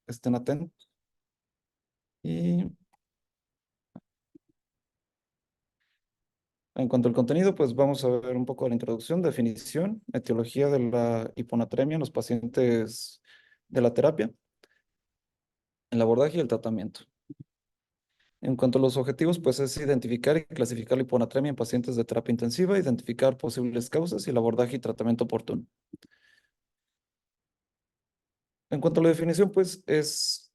estén atentos. Y en cuanto al contenido, pues vamos a ver un poco de la introducción, definición, etiología de la hiponatremia en los pacientes de la terapia, el abordaje y el tratamiento. En cuanto a los objetivos, pues es identificar y clasificar la hiponatremia en pacientes de terapia intensiva, identificar posibles causas y el abordaje y tratamiento oportuno. En cuanto a la definición, pues es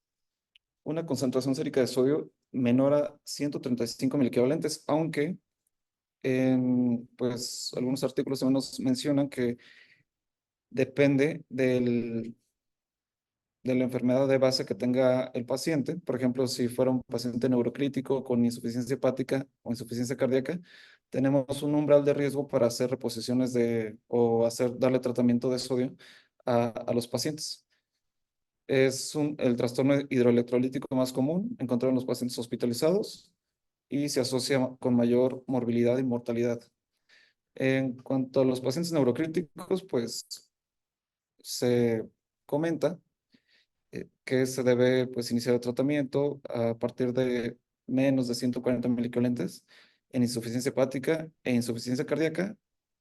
una concentración sérica de sodio menor a 135 miliequivalentes, aunque en pues, algunos artículos al menos mencionan que depende de la enfermedad de base que tenga el paciente. Por ejemplo, si fuera un paciente neurocrítico con insuficiencia hepática o insuficiencia cardíaca, tenemos un umbral de riesgo para hacer reposiciones o darle tratamiento de sodio a los pacientes. Es el trastorno hidroelectrolítico más común encontrado en los pacientes hospitalizados y se asocia con mayor morbilidad y mortalidad. En cuanto a los pacientes neurocríticos, pues se comenta que se debe pues iniciar el tratamiento a partir de menos de 140 milicolentes en insuficiencia hepática e insuficiencia cardíaca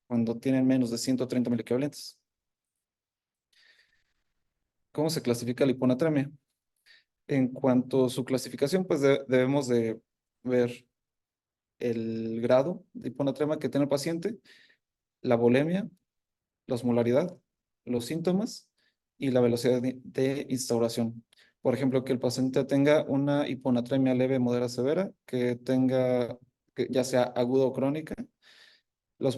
cuando tienen menos de 130 milicolentes. ¿Cómo se clasifica la hiponatremia? En cuanto a su clasificación, pues debemos de ver el grado de hiponatremia que tiene el paciente, la volemia, la osmolaridad, los síntomas y la velocidad de instauración. Por ejemplo, que el paciente tenga una hiponatremia leve, moderada, severa, que ya sea aguda o crónica, la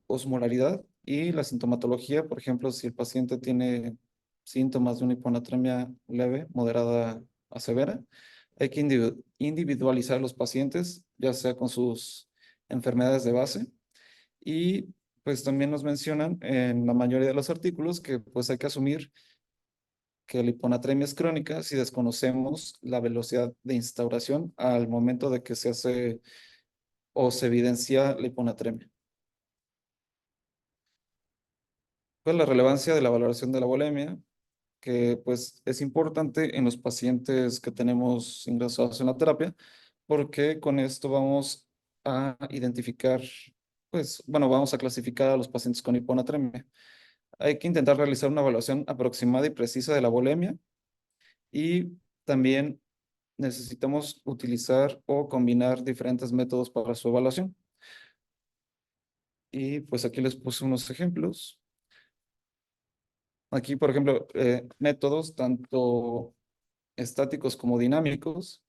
osmolaridad y la sintomatología. Por ejemplo, si el paciente tiene síntomas de una hiponatremia leve, moderada a severa, hay que individualizar los pacientes, ya sea con sus enfermedades de base. Y pues también nos mencionan en la mayoría de los artículos que pues hay que asumir que la hiponatremia es crónica si desconocemos la velocidad de instauración al momento de que se hace o se evidencia la hiponatremia. ¿Cuál es la relevancia de la valoración de la volemia? Que pues es importante en los pacientes que tenemos ingresados en la terapia, porque con esto vamos a identificar, pues bueno, vamos a clasificar a los pacientes con hiponatremia. Hay que intentar realizar una evaluación aproximada y precisa de la volemia y también necesitamos utilizar o combinar diferentes métodos para su evaluación. Y pues aquí les puse unos ejemplos. Aquí, por ejemplo, métodos tanto estáticos como dinámicos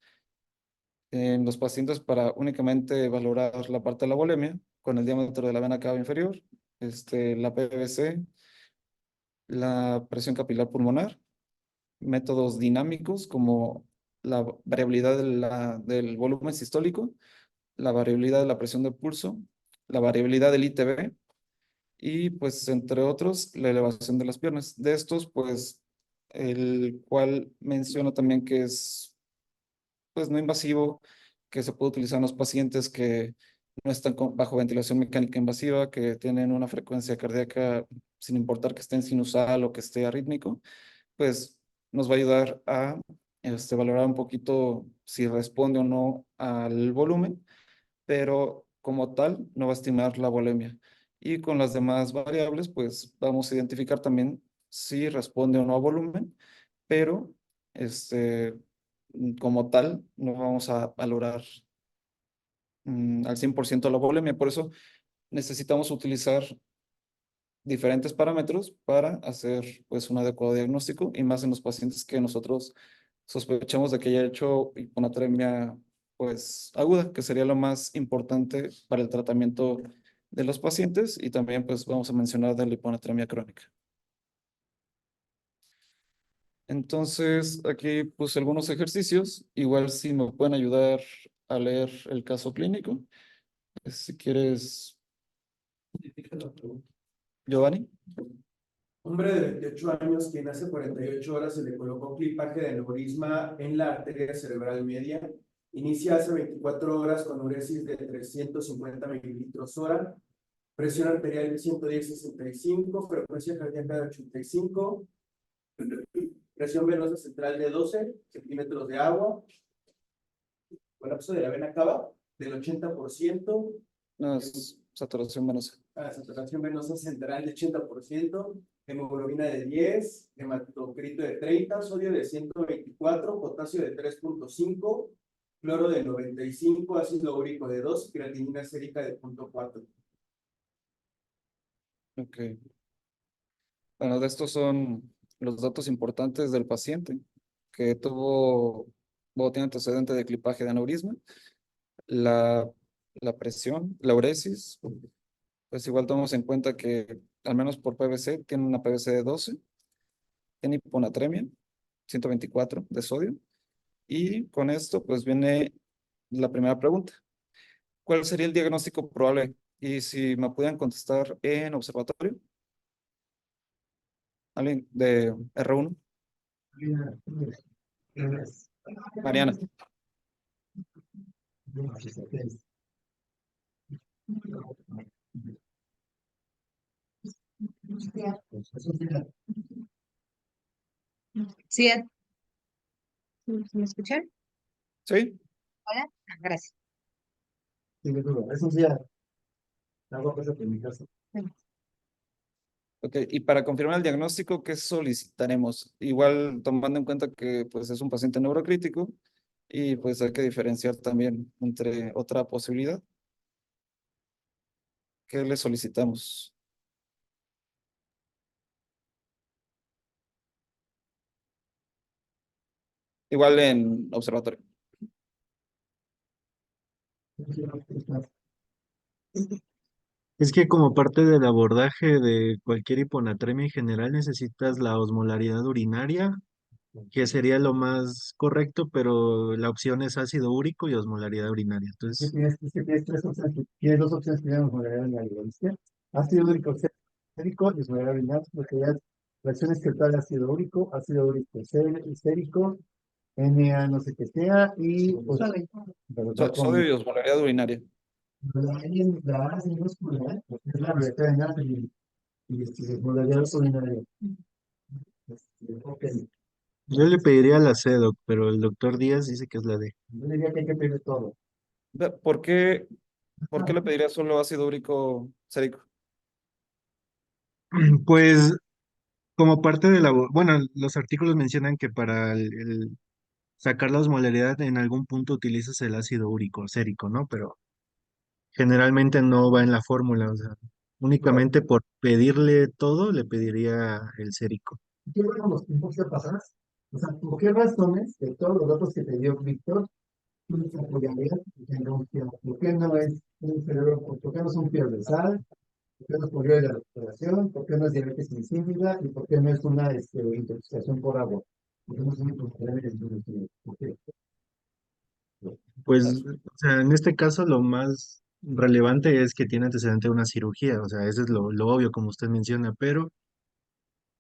en los pacientes para únicamente valorar la parte de la volemia con el diámetro de la vena cava inferior, la PVC, la presión capilar pulmonar, métodos dinámicos como la variabilidad del volumen sistólico, la variabilidad de la presión de pulso, la variabilidad del ITB y pues entre otros la elevación de las piernas. De estos pues el cual menciona también que es pues no invasivo, que se puede utilizar en los pacientes que no están bajo ventilación mecánica invasiva, que tienen una frecuencia cardíaca sin importar que esté en sinusal o que esté arrítmico, pues nos va a ayudar a valorar un poquito si responde o no al volumen, pero como tal no va a estimar la volemia. Y con las demás variables, pues vamos a identificar también si responde o no a volumen, pero como tal no vamos a valorar al 100% la volemia. Por eso necesitamos utilizar diferentes parámetros para hacer pues un adecuado diagnóstico y más en los pacientes que nosotros sospechamos de que haya hecho hiponatremia pues aguda, que sería lo más importante para el tratamiento de los pacientes y también pues vamos a mencionar de la hiponatremia crónica. Entonces aquí puse algunos ejercicios, igual si me pueden ayudar a leer el caso clínico, si quieres, Giovanni. Hombre de 28 años, quien hace 48 horas se le colocó clipaje de aneurisma en la arteria cerebral media. Inicia hace 24 horas con uresis de 350 mililitros hora, presión arterial de 110/65, frecuencia cardíaca de 85, presión venosa central de 12 centímetros de agua, colapso de la vena cava del 80%, No, es saturación venosa. saturación venosa central de 80%, hemoglobina de 10, hematocrito de 30, sodio de 124, potasio de 3.5, cloro de 95, ácido úrico de 2, creatinina sérica de 0.4. Ok. Bueno, de estos son los datos importantes del paciente que tuvo o tiene antecedente de clipaje de aneurisma, la, la presión, la uresis, pues igual tomamos en cuenta que al menos por PVC tiene una PVC de 12, tiene hiponatremia, 124 de sodio, y con esto pues viene la primera pregunta. ¿Cuál sería el diagnóstico probable? Y si me pudieran contestar en observatorio, alguien de R1, Mariana. Sí, ¿me escuchan? ¿Sí? Hola. Gracias. Eso sí, hago cosas en mi casa. Ok, y para confirmar el diagnóstico, ¿qué solicitaremos? Igual tomando en cuenta que pues es un paciente neurocrítico y pues hay que diferenciar también entre otra posibilidad. ¿Qué le solicitamos? Igual en observatorio. Es que como parte del abordaje de cualquier hiponatremia en general necesitas la osmolaridad urinaria, que sería lo más correcto, pero la opción es ácido úrico y osmolaridad urinaria. Entonces, tienes tres opciones, tienes dos opciones que tenemos osmolaridad urinaria, ¿viste? Ácido úrico sérico y osmolaridad urinaria, porque ya reacción excretal de ácido úrico sérico, Na no sé qué sea, y pues, pero está Sodio con y osmolaridad urinaria. la A minúscula, porque es la letra y osmolaridad urinaria. Ok. Yo le pediría la C, doc, pero el doctor Díaz dice que es la D. Yo diría que hay que pedir todo. ¿Por qué le pediría solo ácido úrico sérico? Pues como parte de la... Bueno, los artículos mencionan que para sacar la osmolaridad en algún punto utilizas el ácido úrico sérico, ¿no? Pero generalmente no va en la fórmula, o sea, únicamente por pedirle todo le pediría el sérico. ¿Qué fueron los tiempos que pasadas? O sea, ¿por qué razones de todos los datos que te dio Víctor, tú les apoyarías en Rusia? ¿Por qué no es un cerebro, por qué no es un sal? ¿Por qué no es por de la recuperación? ¿Por qué no es diabetes insípida? ¿Y por qué no es una intoxicación por agua? ¿Por qué no es una intoxicación? ¿Por qué? Pues, o sea, en este caso lo más relevante es que tiene antecedente de una cirugía, o sea, eso es lo obvio como usted menciona, pero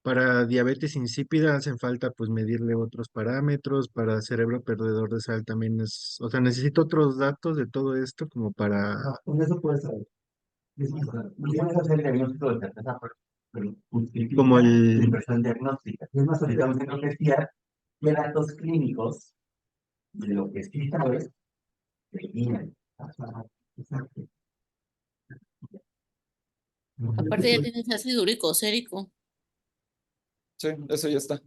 para diabetes insípida hacen falta pues medirle otros parámetros, para cerebro perdedor de sal también es, o sea, necesito otros datos de todo esto como para... Con eso puedes saber. Podríamos hacer el diagnóstico de certeza, pero justifica como la impresión diagnóstica. Estamos en apreciar qué datos clínicos de lo que sí sabes te guían. Ajá, exacto. Aparte ya tienes ácido úrico sérico. Sí, eso ya está.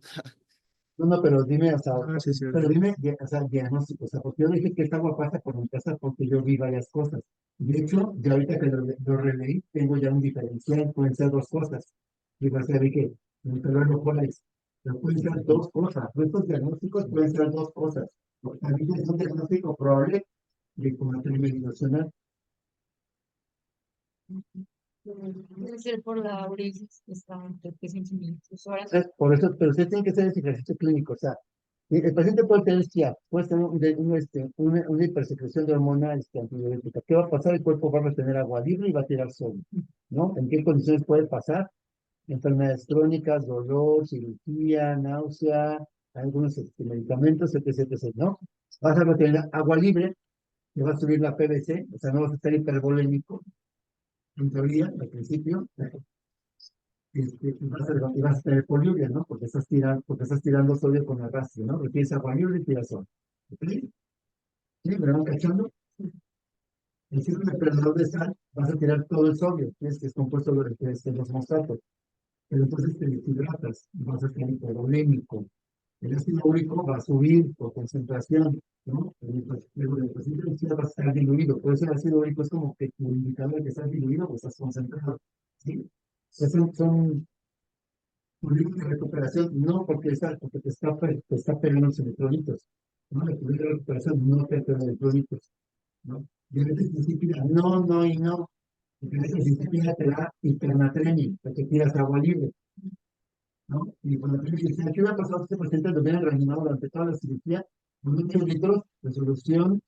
No, no, pero dime, o sea, sí, sí, pero dime, o sea, diagnóstico, o sea, porque yo dije que esta agua pasa por mi casa porque yo vi varias cosas. De hecho, ya ahorita que lo releí, tengo ya un diferencial, pueden ser dos cosas. Y va a ser que, pero no pones, pero pueden ser dos cosas. Estos diagnósticos pueden ser dos cosas. Porque también es un diagnóstico probable de como nacional. Debe ser por la uresis que está entre 500 horas. Por eso, pero usted tiene que hacer ese ejercicio clínico, o sea, el paciente puede tener SIA, puede tener una hipersecreción de hormona antidiurética. ¿Qué va a pasar? El cuerpo va a retener agua libre y va a tirar sodio, ¿no? ¿En qué condiciones puede pasar? Enfermedades crónicas, dolor, cirugía, náusea, algunos medicamentos, etc., etc., ¿no? Vas a retener agua libre, te va a subir la PVC, o sea, no vas a estar hipervolémico, en teoría, al principio, y vas a tener poliuria, ¿no? Porque estás tirando sodio con arrastre, ¿no? Retienes agua libre y tiras sodio. ¿Ok? ¿Sí? ¿Me van cachando? El ciclo de perdedor de sal, vas a tirar todo el sodio, que es compuesto de los mosfatos. Pero entonces te deshidratas, vas a estar hipovolémico. El ácido úrico va a subir por concentración, ¿no? Luego de la va a estar diluido. Por eso el ácido úrico es como que tu indicador de que estás diluido o estás concentrado. ¿Sí? Son ritmo de recuperación, no porque te está pegando los electrolitos, ¿no? El ritmo de recuperación no te pega electrolitos, ¿no? Y a veces disciplina, no, no y no. Porque a veces disciplina te da hipernatremia, porque tiras agua libre, ¿no? Y cuando te dicen, ¿qué hubiera pasado si este paciente lo hubieran reanimado durante toda la cirugía? Muchos litros de solución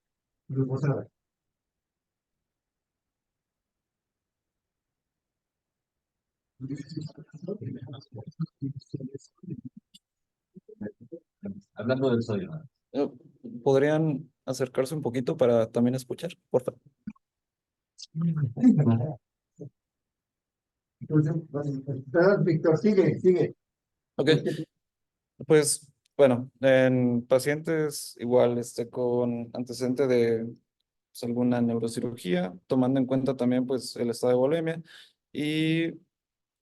glucosada. Hablando del sodio, ¿no? Eh, ¿Podrían acercarse un poquito para también escuchar? Por favor. Entonces, Víctor, sigue. Ok, pues bueno, en pacientes igual con antecedente de pues, alguna neurocirugía, tomando en cuenta también pues el estado de bulimia y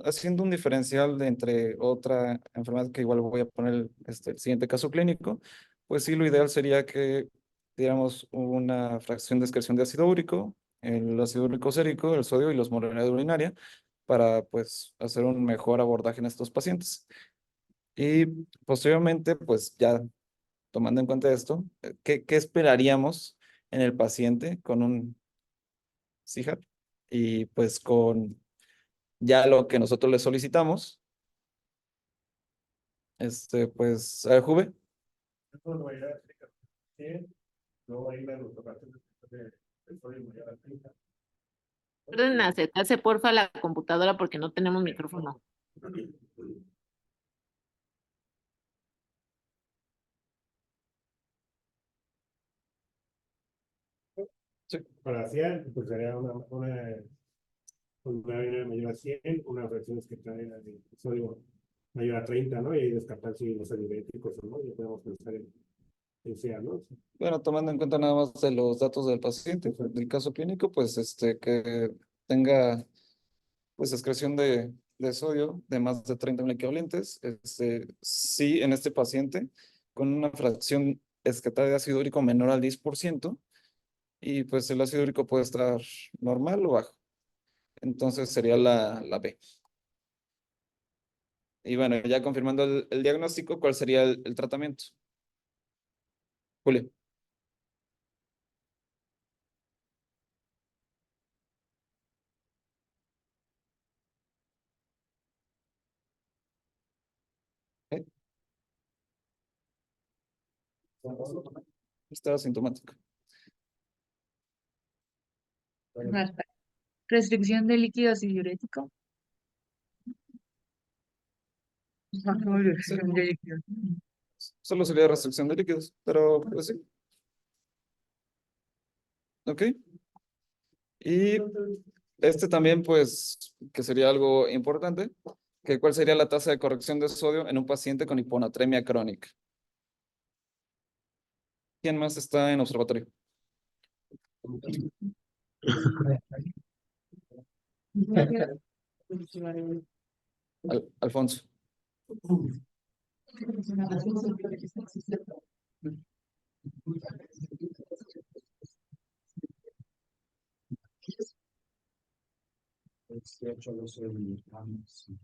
haciendo un diferencial entre otra enfermedad que igual voy a poner el siguiente caso clínico, pues sí, lo ideal sería que diéramos una fracción de excreción de ácido úrico, el ácido úrico sérico, el sodio y la osmolalidad urinaria para pues hacer un mejor abordaje en estos pacientes. Y posteriormente, pues ya tomando en cuenta esto, ¿qué esperaríamos en el paciente con un CIJAP? Y pues con ya lo que nosotros le solicitamos, pues, a ver, Juve. Pueden acercarse porfa a la computadora porque no tenemos micrófono. Sí. Para 100, pues sería una vaina mayor a 100, una fracción que trae de sodio mayor a 30, ¿no? Y descartar si los diuréticos o no, ya podemos pensar en sea, ¿no? Bueno, tomando en cuenta nada más de los datos del paciente, del caso clínico, pues que tenga pues excreción de sodio de más de 30 mil equivalentes. Sí, en este paciente, con una fracción excretada de ácido úrico menor al 10%, y pues el ácido úrico puede estar normal o bajo. Entonces sería la B. Y bueno, ya confirmando el diagnóstico, ¿cuál sería el tratamiento? Julio. ¿Eh? Está asintomático. Restricción de líquidos y diurético. Restricción de líquidos. Solo sería restricción de líquidos, pero pues sí. Ok. Y también, pues, que sería algo importante, que cuál sería la tasa de corrección de sodio en un paciente con hiponatremia crónica. ¿Quién más está en observatorio? Alfonso.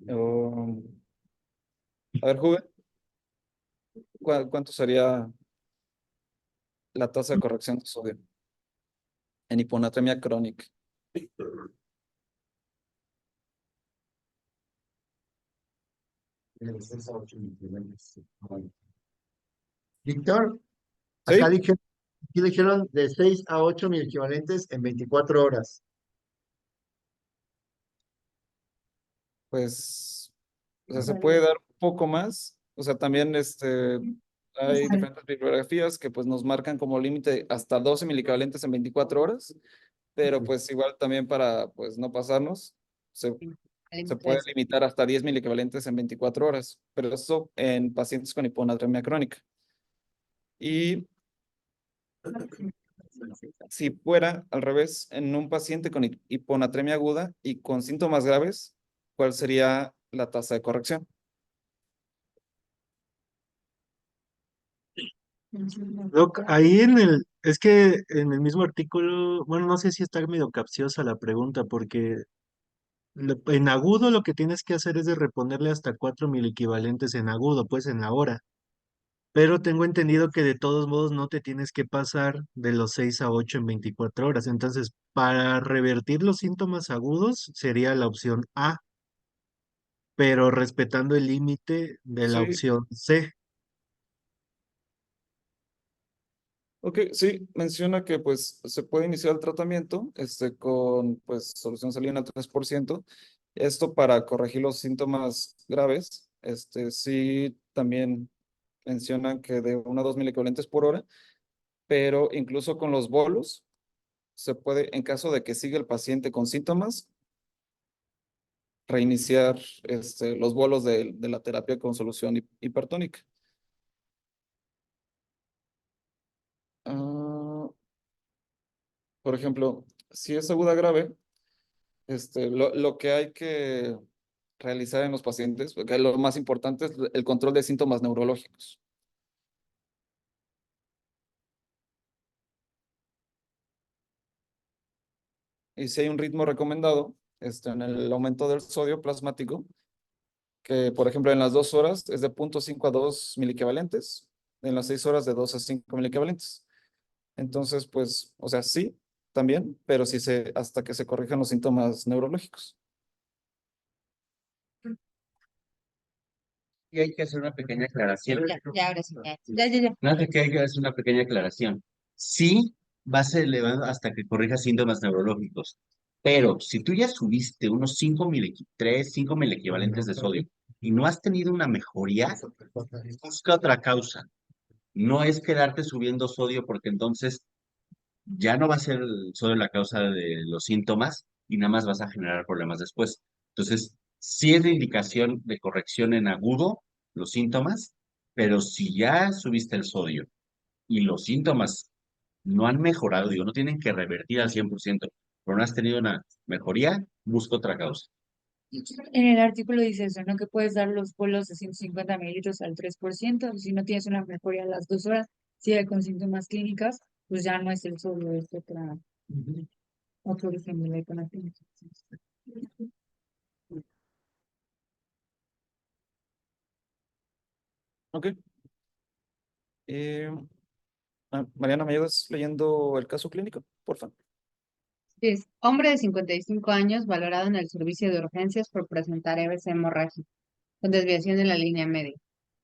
Um, a ver, Juve, ¿cuánto sería la tasa de corrección de sodio en hiponatremia crónica? Víctor, ¿Sí? aquí dijeron de 6 a 8 mil equivalentes en 24 horas. Pues, o sea, se puede dar un poco más. O sea, también hay diferentes bibliografías que pues nos marcan como límite hasta 12 milicavalentes en 24 horas, pero pues igual también para pues no pasarnos, se Se puede limitar hasta 10 miliequivalentes en 24 horas, pero eso en pacientes con hiponatremia crónica. Y si fuera al revés, en un paciente con hiponatremia aguda y con síntomas graves, ¿cuál sería la tasa de corrección? Doc, ahí es que en el mismo artículo, bueno, no sé si está medio capciosa la pregunta, porque en agudo lo que tienes que hacer es de reponerle hasta 4 miliequivalentes en agudo, pues en la hora. Pero tengo entendido que de todos modos no te tienes que pasar de los 6 a 8 en 24 horas. Entonces, para revertir los síntomas agudos sería la opción A, pero respetando el límite de la Sí, opción C. ok, sí, menciona que pues se puede iniciar el tratamiento con pues solución salina al 3%. Esto para corregir los síntomas graves. Sí, también mencionan que de 1 a 2 miliequivalentes por hora, pero incluso con los bolos se puede, en caso de que siga el paciente con síntomas, reiniciar los bolos de la terapia con solución hipertónica. Ah, por ejemplo, si es aguda grave, lo que hay que realizar en los pacientes, porque lo más importante es el control de síntomas neurológicos. Y si hay un ritmo recomendado, en el aumento del sodio plasmático, que por ejemplo en las 2 horas es de 0,5 a 2 miliequivalentes, en las 6 horas de 2 a 5 miliequivalentes. Entonces, pues, o sea, sí, también, pero sí hasta que se corrijan los síntomas neurológicos. Y hay que hacer una pequeña aclaración. Ya, ahora sí, ya. No sé que hay que hacer una pequeña aclaración. Sí, vas elevando hasta que corrijas síntomas neurológicos. Pero si tú ya subiste unos 5 miliequivalentes de sodio y no has tenido una mejoría, busca otra causa. No es quedarte subiendo sodio porque entonces ya no va a ser solo la causa de los síntomas y nada más vas a generar problemas después. Entonces, sí es la indicación de corrección en agudo los síntomas, pero si ya subiste el sodio y los síntomas no han mejorado, digo, no tienen que revertir al 100%, pero no has tenido una mejoría, busca otra causa. En el artículo dice eso, ¿no? Que puedes dar los bolos de 150 mililitros al 3%. Si no tienes una mejoría a las 2 horas, sigue con síntomas clínicas, pues ya no es el solo, es otro origen de la hiponatremia. Ok. Eh, Mariana, ¿me ayudas leyendo el caso clínico, por favor? Es hombre de 55 años valorado en el servicio de urgencias por presentar EBC hemorrágica con desviación de la línea media.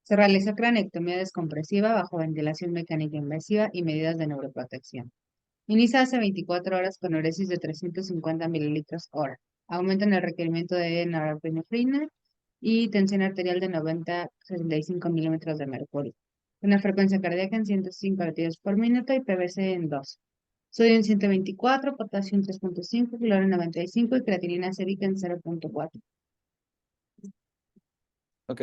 Se realizó craneectomía descompresiva bajo ventilación mecánica invasiva y medidas de neuroprotección. Inicia hace 24 horas con uresis de 350 mililitros hora. Aumento en el requerimiento de norepinefrina y tensión arterial de 90-65 milímetros de mercurio. Una frecuencia cardíaca en 105 latidos por minuto y PVC en 2. Sodio en 124, potasio en 3,5, cloro en 95 y creatinina sérica en 0,4. Ok.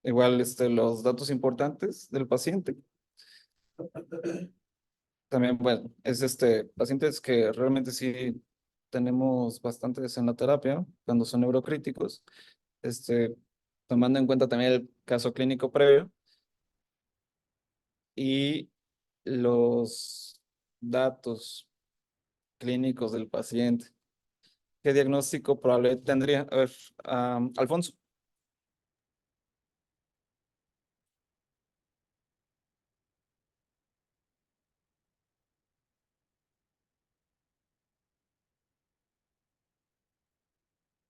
Igual, los datos importantes del paciente. También, bueno, es pacientes que realmente sí tenemos bastantes en la terapia cuando son neurocríticos, tomando en cuenta también el caso clínico previo y los datos clínicos del paciente. ¿Qué diagnóstico probable tendría? A ver, Alfonso.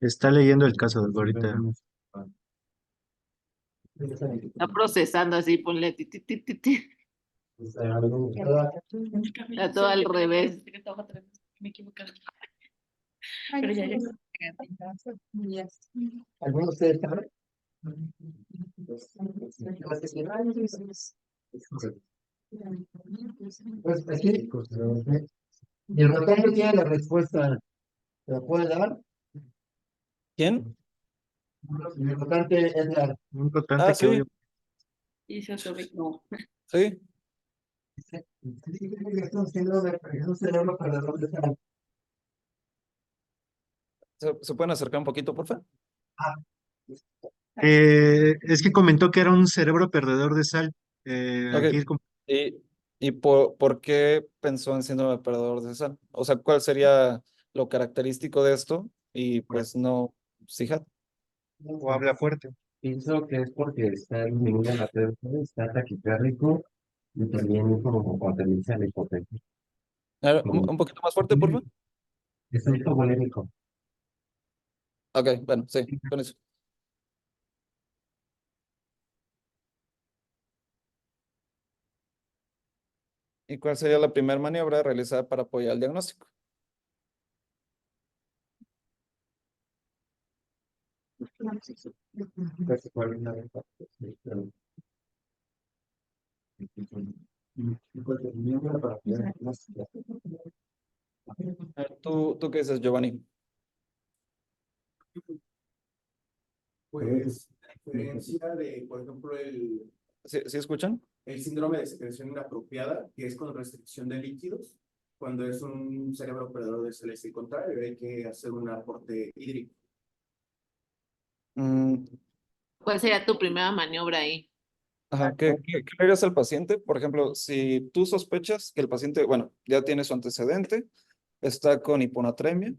Está leyendo el caso de ahorita. Está procesando así, ponle ti, ti, ti, ti, ti. Está todo al revés. Me equivoqué. Pero ya. ¿Alguno de ustedes sabe? Pues aquí, y el rotario tiene la respuesta, ¿te la puede dar? ¿Quién? Mi votante Edgar. Un votante Ah, que sí, obvio. Y yo soy, no. sí. Dice, es un síndrome, es un cerebro perdedor de sal. ¿Se pueden acercar un poquito, por favor? Ah, Es que comentó que era un cerebro perdedor de sal. Ok. Aquí ¿Y, por qué pensó en síndrome de perdedor de sal? O sea, ¿cuál sería lo característico de esto? Y pues no, fíjate. o habla fuerte. Pienso que es porque está disminuida la presión, está taquicárdico y también como potencia la hipotensión. A ver, Como un poquito más fuerte, por favor. está hipovolémico. Ok, bueno, sí, con eso. ¿Y cuál sería la primera maniobra realizada para apoyar el diagnóstico? Casi 40 veces. Sí, pero- y pues, el miembro para poder A ver, ¿tú qué dices, Giovanni? Pues la diferencia de, por ejemplo, ¿Sí escuchan? el síndrome de secreción inapropiada, que es con restricción de líquidos, cuando es un cerebro perdedor de sal, es el contrario, hay que hacer un aporte hídrico. Mm, ¿Cuál sería tu primera maniobra ahí? ajá, ¿qué le harías al paciente? Por ejemplo, si tú sospechas que el paciente, bueno, ya tiene su antecedente, está con hiponatremia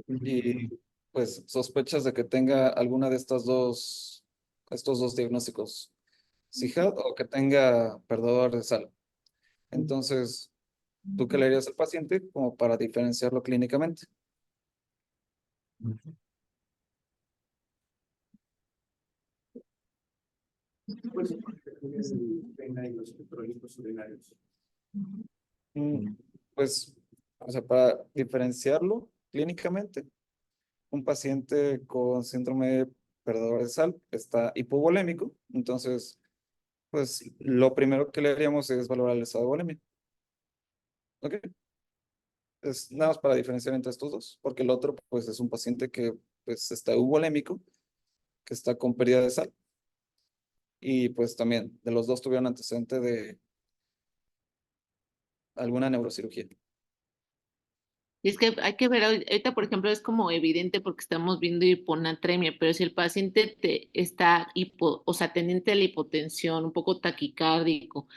y pues sospechas de que tenga alguna de estos dos diagnósticos, SIHAD o que tenga perdedor de sal. Entonces, ¿tú qué le harías al paciente como para diferenciarlo clínicamente? Pues el pena y los electrolitos urinarios. Mm, Pues, o sea, para diferenciarlo clínicamente, un paciente con síndrome perdedor de sal está hipovolémico, entonces, pues lo primero que le haríamos es valorar el estado de volemia. ¿Ok? Es nada más para diferenciar entre estos dos, porque el otro, pues, es un paciente que, pues, está euvolémico, que está con pérdida de sal, y pues también de los dos tuvieron antecedente de alguna neurocirugía. Y es que hay que ver, ahorita por ejemplo es como evidente porque estamos viendo hiponatremia, pero si el paciente está o sea, teniente a la hipotensión, un poco taquicárdico,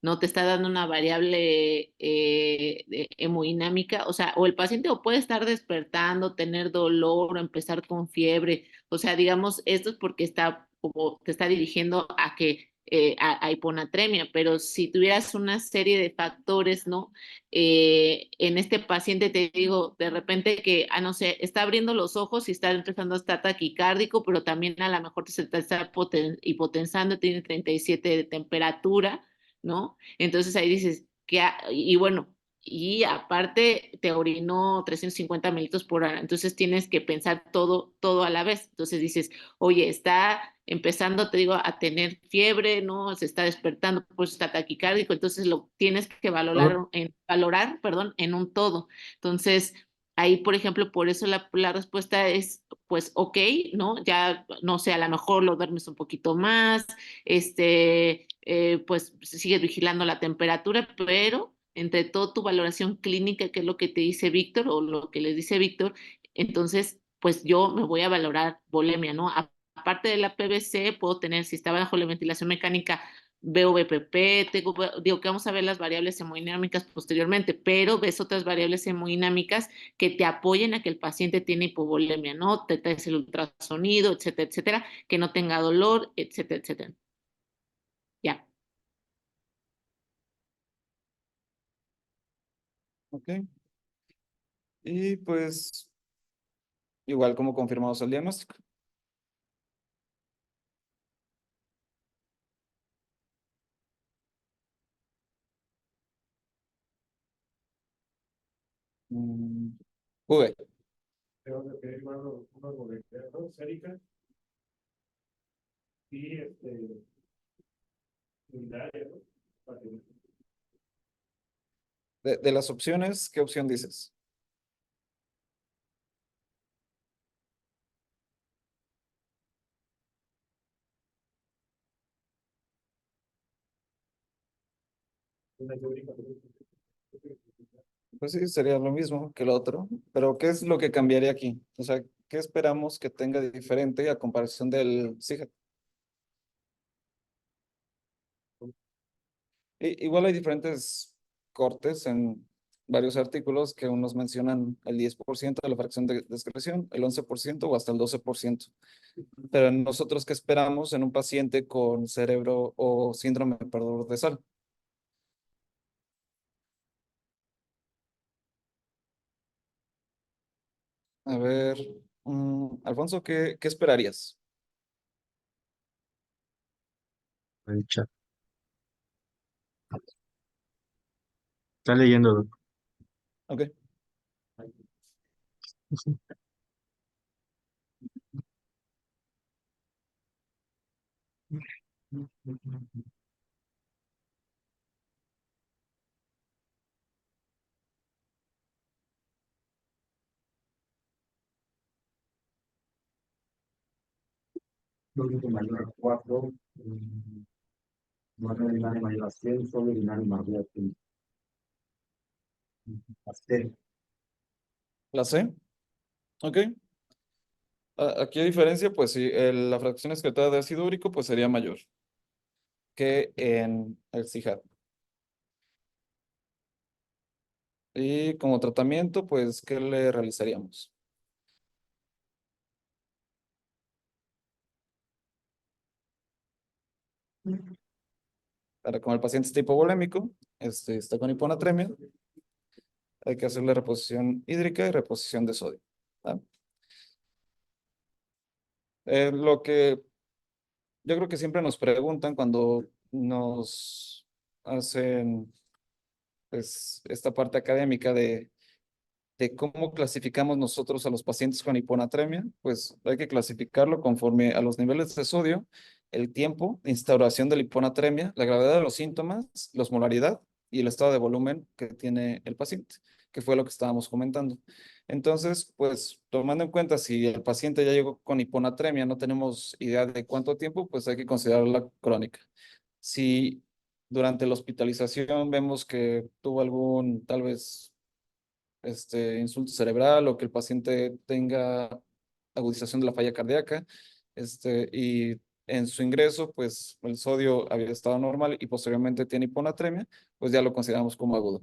no te está dando una variable hemodinámica, o sea, o el paciente o puede estar despertando, tener dolor o empezar con fiebre, o sea, digamos, esto es porque está como te está dirigiendo a que a hiponatremia, pero si tuvieras una serie de factores, ¿no? En este paciente te digo, de repente que, no sé, está abriendo los ojos y está empezando a estar taquicárdico, pero también a lo mejor se está hipotensando, tiene 37 de temperatura, ¿no? Entonces ahí dices, y bueno, y aparte te orinó 350 mililitros por hora, entonces tienes que pensar todo a la vez. Entonces dices, oye, está empezando, te digo, a tener fiebre, ¿no? Se está despertando, pues está taquicárdico, entonces lo tienes que valorar, perdón, en un todo. Entonces, ahí, por ejemplo, por eso la respuesta es, pues, ok, ¿no? Ya, no sé, a lo mejor lo duermes un poquito más, pues sigues vigilando la temperatura, pero entre todo tu valoración clínica, que es lo que te dice Víctor o lo que le dice Víctor, entonces, pues yo me voy a valorar volemia, ¿no? Aparte de la PVC, puedo tener, si está bajo la ventilación mecánica, veo BPP, digo que vamos a ver las variables hemodinámicas posteriormente, pero ves otras variables hemodinámicas que te apoyen a que el paciente tiene hipovolemia, ¿no? Te traes el ultrasonido, etcétera, que no tenga dolor, etcétera. Ya. ¿Ok? Y pues, igual como confirmamos el diagnóstico. Mm, V. Tengo que pedir unos boleteros, Erika, y unidades, ¿no? Para que- De las opciones, ¿qué opción dices? Pues sí, sería lo mismo que lo otro, pero ¿qué es lo que cambiaría aquí? O sea, ¿qué esperamos que tenga de diferente a comparación del SIGAT? Igual hay diferentes cortes en varios artículos que unos mencionan el 10% de la fracción de discreción, el 11% o hasta el 12%. Pero nosotros, ¿qué esperamos en un paciente con cerebro o síndrome perdedor de sal? A ver, Alfonso, ¿qué esperarías? El chat. Está leyendo, Doc. Ok. Lógico mayor a 4, margen binario mayor a 100, solo binario mayor a 100. ¿La C? Ok. Aquí a diferencia, pues sí, la fracción excretada de ácido úrico pues sería mayor que en el SIGAT. Y como tratamiento, pues, ¿qué le realizaríamos? Para como el paciente está hipovolémico, está con hiponatremia, hay que hacerle reposición hídrica y reposición de sodio. ¿Va? Lo que yo creo que siempre nos preguntan cuando nos hacen pues, esta parte académica de cómo clasificamos nosotros a los pacientes con hiponatremia, pues hay que clasificarlo conforme a los niveles de sodio, el tiempo de instauración de la hiponatremia, la gravedad de los síntomas, la osmolaridad y el estado de volumen que tiene el paciente, que fue lo que estábamos comentando. Entonces, pues tomando en cuenta si el paciente ya llegó con hiponatremia, no tenemos idea de cuánto tiempo, pues hay que considerarla crónica. Si durante la hospitalización vemos que tuvo algún, tal vez, insulto cerebral o que el paciente tenga agudización de la falla cardíaca, y en su ingreso, pues el sodio había estado normal y posteriormente tiene hiponatremia, pues ya lo consideramos como agudo.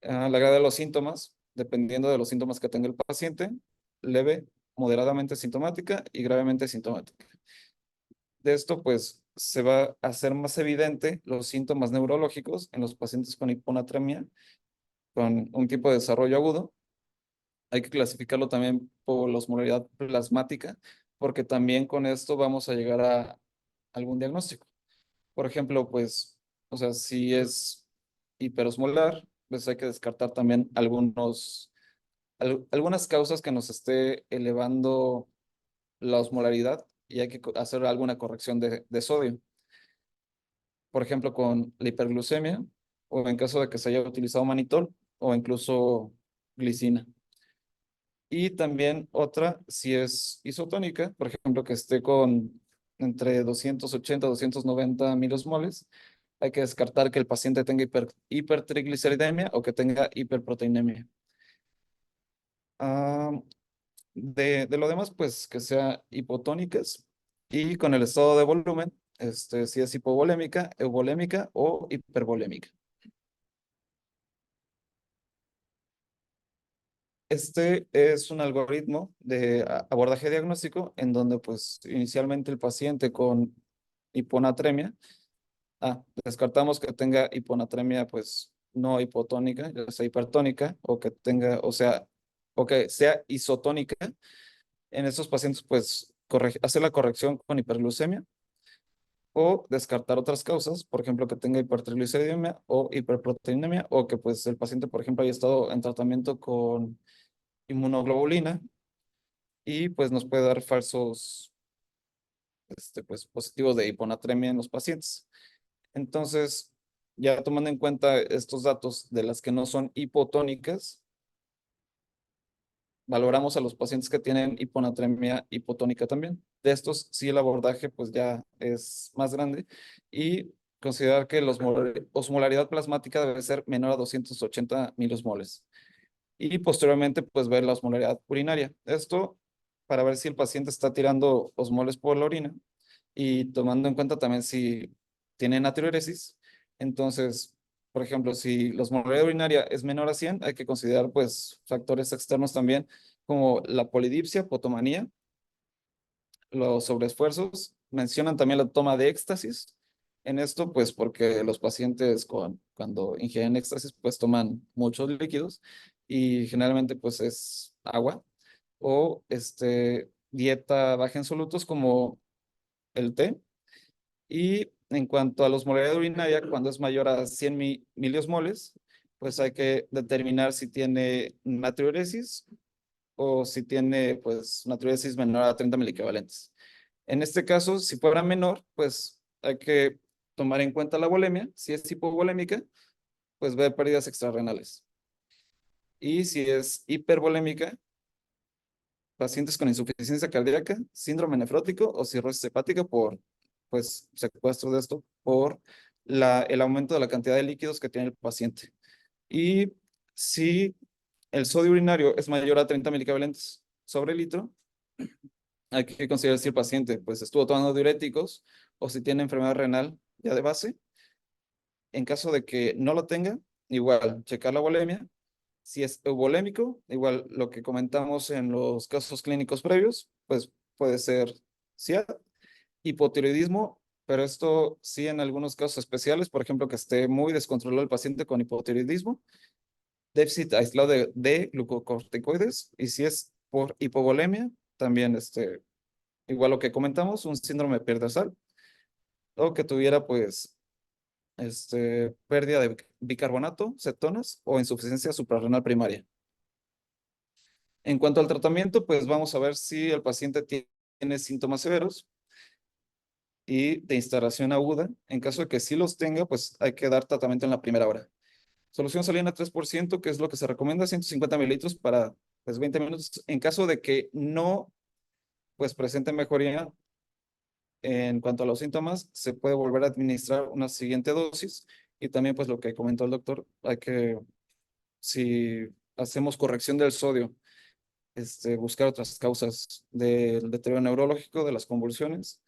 La gravedad de los síntomas, dependiendo de los síntomas que tenga el paciente, leve, moderadamente sintomática y gravemente sintomática. De esto, pues, se va a hacer más evidente los síntomas neurológicos en los pacientes con hiponatremia, con un tipo de desarrollo agudo. Hay que clasificarlo también por la osmolaridad plasmática, porque también con esto vamos a llegar a algún diagnóstico. Por ejemplo, pues, o sea, si es hiperosmolar, pues hay que descartar también algunas causas que nos esté elevando la osmolaridad y hay que hacer alguna corrección de sodio. Por ejemplo, con la hiperglucemia o en caso de que se haya utilizado manitol o incluso glicina. Y también otra, si es isotónica, por ejemplo, que esté con entre 280 y 290 milosmoles, hay que descartar que el paciente tenga hipertrigliceridemia o que tenga hiperproteinemia. Ah, de lo demás, pues que sea hipotónicas y con el estado de volumen, si es hipovolémica, euvolémica o hipervolémica. Este es un algoritmo de abordaje diagnóstico en donde pues inicialmente el paciente con hiponatremia, descartamos que tenga hiponatremia pues no hipotónica, ya sea hipertónica o que tenga, o que sea isotónica. En estos pacientes pues hacer la corrección con hiperglucemia o descartar otras causas, por ejemplo que tenga hipertrigliceridemia o hiperproteinemia o que pues el paciente por ejemplo haya estado en tratamiento con inmunoglobulina y pues nos puede dar falsos pues, positivos de hiponatremia en los pacientes. Entonces, ya tomando en cuenta estos datos de las que no son hipotónicas, valoramos a los pacientes que tienen hiponatremia hipotónica también. De estos, sí, el abordaje pues ya es más grande y considerar que la osmolaridad plasmática debe ser menor a 280 milosmoles. Y posteriormente, pues ver la osmolaridad urinaria. Esto para ver si el paciente está tirando osmoles por la orina y tomando en cuenta también si tiene natriuresis. Entonces, por ejemplo, si la osmolaridad urinaria es menor a 100, hay que considerar pues factores externos también como la polidipsia, potomanía, los sobreesfuerzos. Mencionan también la toma de éxtasis. En esto, pues porque los pacientes cuando ingieren éxtasis, pues toman muchos líquidos y generalmente pues es agua o dieta baja en solutos como el té. Y en cuanto a la osmolaridad urinaria, cuando es mayor a 100 miliosmoles, pues hay que determinar si tiene natriuresis o si tiene pues natriuresis menor a 30 miliequivalentes. En este caso, si fuera menor, pues hay que tomar en cuenta la volemia. Si es hipovolémica, pues ver pérdidas extrarrenales. Y si es hipervolémica, pacientes con insuficiencia cardíaca, síndrome nefrótico o cirrosis hepática por pues secuestro de esto por el aumento de la cantidad de líquidos que tiene el paciente. Y si el sodio urinario es mayor a 30 milicavalentes sobre litro, hay que considerar si el paciente pues estuvo tomando diuréticos o si tiene enfermedad renal ya de base. En caso de que no lo tenga, igual checar la volemia. Si es euvolémico, igual lo que comentamos en los casos clínicos previos, pues puede ser SIAD, hipotiroidismo, pero esto sí en algunos casos especiales, por ejemplo, que esté muy descontrolado el paciente con hipotiroidismo, déficit aislado de glucocorticoides, y si es por hipovolemia, también igual lo que comentamos, un síndrome peridorsal, o que tuviera pues pérdida de bicarbonato, cetonas o insuficiencia suprarrenal primaria. En cuanto al tratamiento, pues vamos a ver si el paciente tiene síntomas severos y de instalación aguda. En caso de que sí los tenga, pues hay que dar tratamiento en la primera hora. Solución salina 3%, que es lo que se recomienda, 150 mililitros para pues 20 minutos. En caso de que no pues presente mejoría en cuanto a los síntomas, se puede volver a administrar una siguiente dosis. Y también pues lo que comentó el doctor, hay que, si hacemos corrección del sodio, buscar otras causas del deterioro neurológico, de las convulsiones.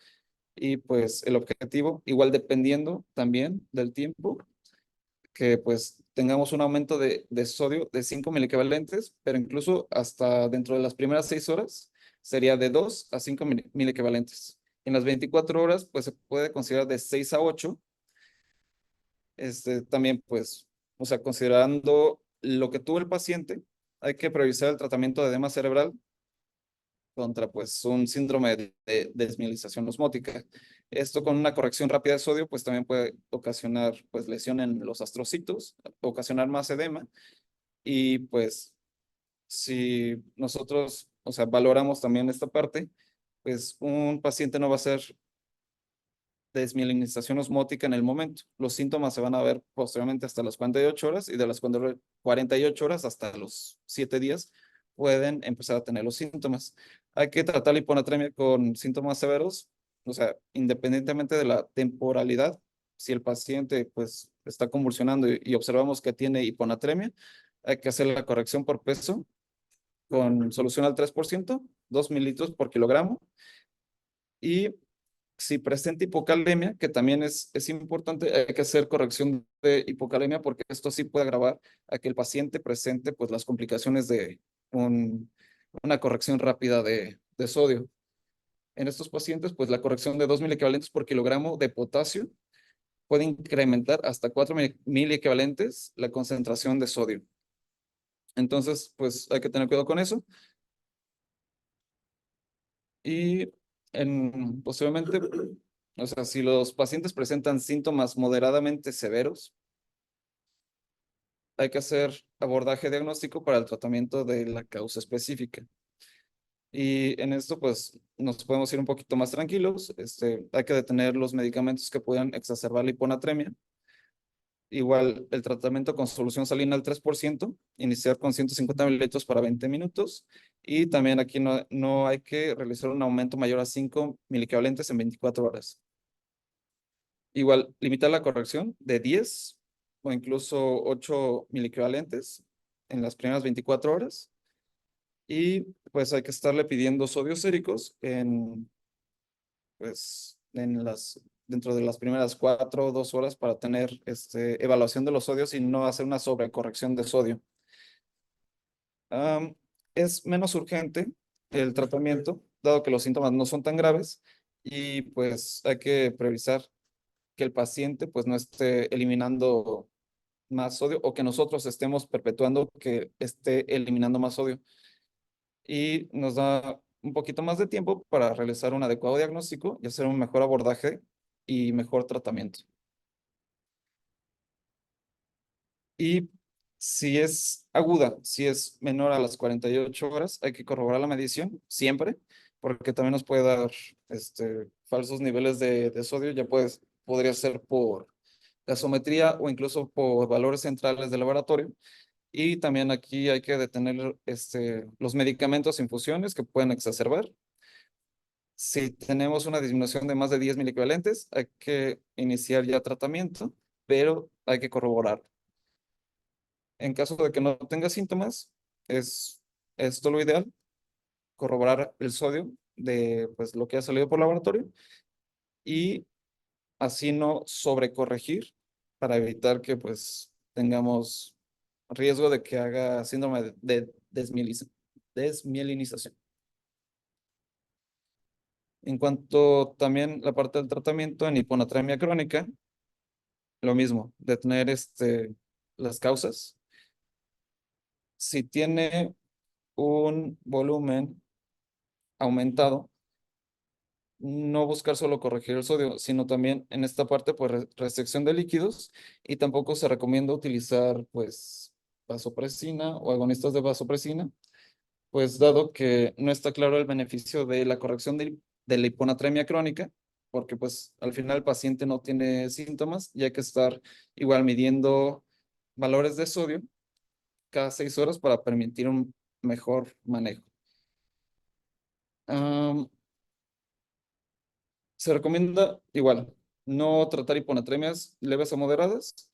Y pues el objetivo, igual dependiendo también del tiempo, que pues tengamos un aumento de sodio de 5 miliequivalentes, pero incluso hasta dentro de las primeras 6 horas sería de 2 a 5 miliequivalentes. En las 24 horas pues se puede considerar de 6 a 8. También pues, o sea, considerando lo que tuvo el paciente, hay que priorizar el tratamiento de edema cerebral contra pues un síndrome de desmielinización osmótica. Esto con una corrección rápida de sodio pues también puede ocasionar pues lesión en los astrocitos, ocasionar más edema y pues si nosotros, o sea, valoramos también esta parte, pues un paciente no va a ser desmielinización osmótica en el momento. Los síntomas se van a ver posteriormente hasta las 48 horas y de las 48 horas hasta los 7 días pueden empezar a tener los síntomas. Hay que tratar la hiponatremia con síntomas severos, o sea, independientemente de la temporalidad. Si el paciente pues está convulsionando y observamos que tiene hiponatremia, hay que hacer la corrección por peso con solución al 3%, 2 mililitros por kilogramo. Y si presenta hipocalemia, que también es importante, hay que hacer corrección de hipocalemia porque esto sí puede agravar a que el paciente presente pues las complicaciones de una corrección rápida de sodio. En estos pacientes, pues la corrección de 2 miliequivalentes por kilogramo de potasio puede incrementar hasta 4 miliequivalentes la concentración de sodio. Entonces, pues hay que tener cuidado con eso. Y posteriormente, o sea, si los pacientes presentan síntomas moderadamente severos, hay que hacer abordaje diagnóstico para el tratamiento de la causa específica. Y en esto, pues, nos podemos ir un poquito más tranquilos. Hay que detener los medicamentos que puedan exacerbar la hiponatremia. Igual, el tratamiento con solución salina al 3%, iniciar con 150 mililitros para 20 minutos. Y también aquí no hay que realizar un aumento mayor a 5 miliequivalentes en 24 horas. Igual, limitar la corrección de 10 o incluso 8 miliequivalentes en las primeras 24 horas. Y pues hay que estarle pidiendo sodios séricos pues, dentro de las primeras 4 o 2 horas para tener evaluación de los sodios y no hacer una sobrecorrección de sodio. Am, es menos urgente el tratamiento, dado que los síntomas no son tan graves y pues hay que priorizar que el paciente pues no esté eliminando más sodio o que nosotros estemos perpetuando que esté eliminando más sodio. Y nos da un poquito más de tiempo para realizar un adecuado diagnóstico y hacer un mejor abordaje y mejor tratamiento. Y si es aguda, si es menor a las 48 horas, hay que corroborar la medición siempre, porque también nos puede dar falsos niveles de sodio. Ya podría ser por gasometría o incluso por valores centrales del laboratorio. Y también aquí hay que detener los medicamentos, infusiones que pueden exacerbar. Si tenemos una disminución de más de 10 miliequivalentes, hay que iniciar ya tratamiento, pero hay que corroborar. En caso de que no tenga síntomas, es esto lo ideal, corroborar el sodio de pues, lo que ha salido por laboratorio y así no sobrecorregir para evitar que pues tengamos riesgo de que haga síndrome de desmielinización. En cuanto también la parte del tratamiento en hiponatremia crónica, lo mismo, detener las causas. Si tiene un volumen aumentado, no buscar solo corregir el sodio, sino también en esta parte, pues, restricción de líquidos y tampoco se recomienda utilizar, pues, vasopresina o agonistas de vasopresina, pues, dado que no está claro el beneficio de la corrección de la hiponatremia crónica, porque, pues, al final el paciente no tiene síntomas y hay que estar igual midiendo valores de sodio cada 6 horas para permitir un mejor manejo. Se recomienda igual no tratar hiponatremias leves o moderadas.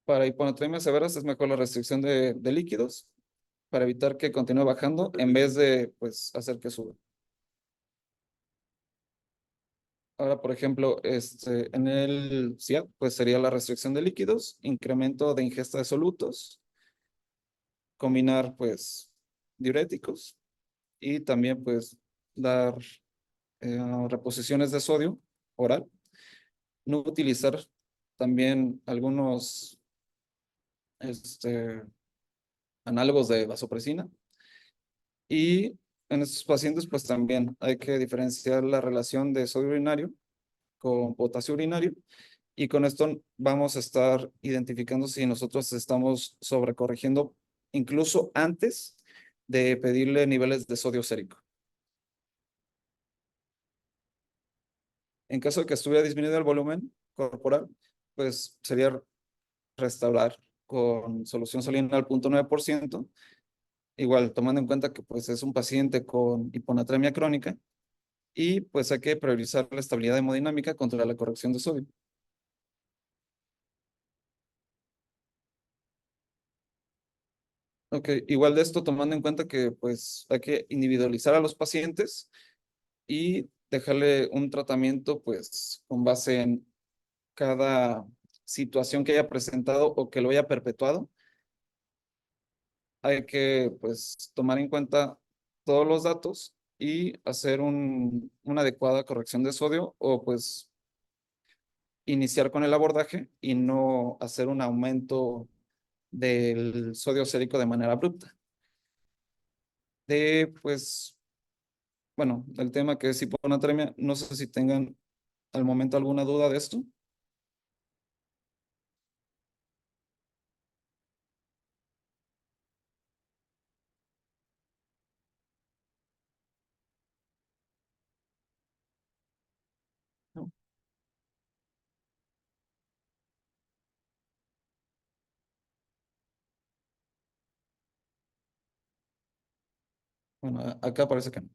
Para hiponatremias severas es mejor la restricción de líquidos para evitar que continúe bajando en vez de pues hacer que suba. Ahora, por ejemplo, en el CIAP, pues sería la restricción de líquidos, incremento de ingesta de solutos, combinar pues diuréticos y también pues dar reposiciones de sodio oral, no utilizar también algunos análogos de vasopresina. Y en estos pacientes, pues también hay que diferenciar la relación de sodio urinario con potasio urinario. Y con esto vamos a estar identificando si nosotros estamos sobrecorrigiendo incluso antes de pedirle niveles de sodio sérico. En caso de que estuviera disminuido el volumen corporal, pues sería restaurar con solución salina al 0.9%. Igual, tomando en cuenta que pues es un paciente con hiponatremia crónica y pues hay que priorizar la estabilidad hemodinámica contra la corrección de sodio. Ok, igual de esto tomando en cuenta que pues hay que individualizar a los pacientes y dejarle un tratamiento pues con base en cada situación que haya presentado o que lo haya perpetuado. Hay que pues tomar en cuenta todos los datos y hacer una adecuada corrección de sodio o pues iniciar con el abordaje y no hacer un aumento del sodio sérico de manera abrupta. Pues, bueno, el tema que es hiponatremia, no sé si tengan al momento alguna duda de esto. No. Bueno, acá parece que no.